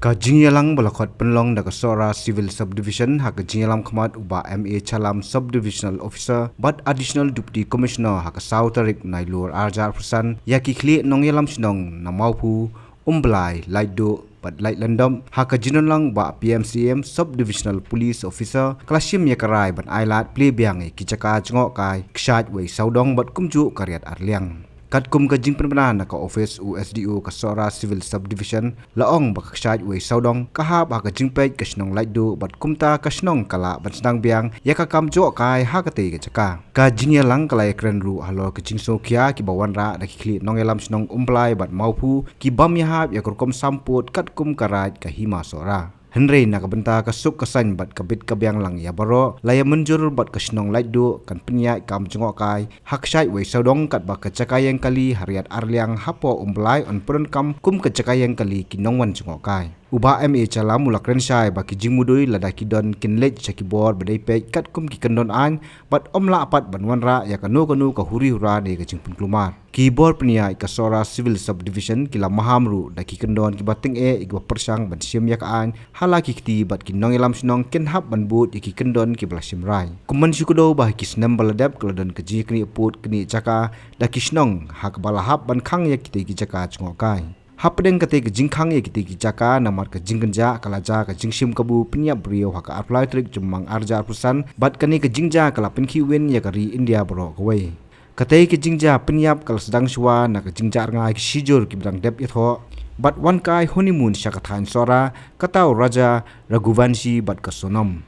Ka Jngohkai balakot penlong da ka Sohra Civil Subdivision ha ka Jngohkai khamat uba MA Chalam Subdivisional Officer but Additional Deputy Commissioner ha ka Sautarik Nailur Arjar Persan yaki khli nongyalam sinong na maupu umblai laido but light landom ha ka Jngohkai ba PMCM Subdivisional Police Officer klasim yakarai ban Ailad ple Biang kichaka Jngohkai Kshaid Weisawdong but kumju karyat arliang kat kum ka jing penbenan ka office USDO ka Sohra Civil Subdivision laong ba Kshaid Weisawdong ka ha ba ka jingpet ka snong laido bat kumta ka snong kala ban Sdang Biang ya ka kam Jngohkai ha ka te ka chaka ka Jngohkai kalai kren ru halo ka jingso kya ki bawan ra da ki khli nongelam snong umplai bat maupu ki bam ya hab ya kurkom samput kat kum karat ka hima Sohra Henry nak benta ka suk kasan bat kabit ka Biang lang ya baro laya menjur bat ka snong laido kan Pynïaid kam Jngohkai hak Kshaid Weisawdong kat ba ka cakayang kali hariat arliang hapo umblai on purun kam kum ka cakayang kali kinongwan Jngohkai uba MA Chalam mulak rensyai ba ki jingmudui lada ki don kinlet chaki bor badai pe kat kum ki kendon an bat omla apat banwan ra ya kanu ka huri hura de ka jingpun klumar ki bor Pynïaid ka Sohra Civil Subdivision kila mahamru da ki kendon ki bating igba persang ban siam yak an hala ki kti bat ki nongelam sinong ken hab ban but ki kendon ki blasim rai kuman syukudo ba ki snam baladap keladon ka ji kni put kni chaka da ki snong hak balahap ban khang yak ki chaka Jngohkai Hapdeng kate ke jingkhang ye kite ki chaka namar ke jinggenja kalaja ke jingsim kabu Pynïaid brio haka apply trik jumang arjar pusan bat kani ke jingja kala penki win ya kari India bro kwe kate ke jingja Pynïaid kal Sdang shwa na ke jingja ngai ki shijur ki bang dep itho bat wan kai honeymoon shakathan Sohra katau raja Raghuvanshi bat ka sonam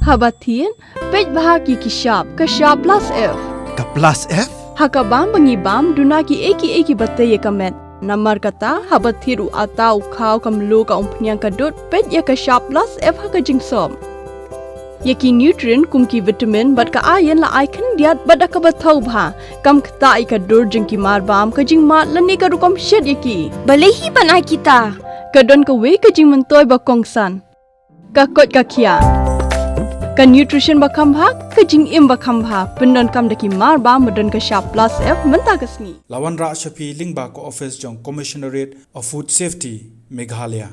Habatin pej bahagi ki shop ka shop plus F Ka plus F Hakabam bangibam dunaki eki batte ye kamet namar kata habathiru atau khau kamlu ka umpnyang kadut pet ya ka sharp plus f haka jingsom yaki nutrient kumki vitamin bat ka iron la icon diat bat ka bathau bha kam khta ai ka dur jingki mar bam ka jing mat lani ka rukom shed yaki balehi panai kita ka don ka we ka jing mentoy ba kongsan ka kot ka khia ka nutrition ba khambha ka jing im ba khambha pendon kam daki mar ba modon ka sharp plus f menta kasni Lawan Ra Shafi Lingba ko office jong Commissionerate of Food Safety Meghalaya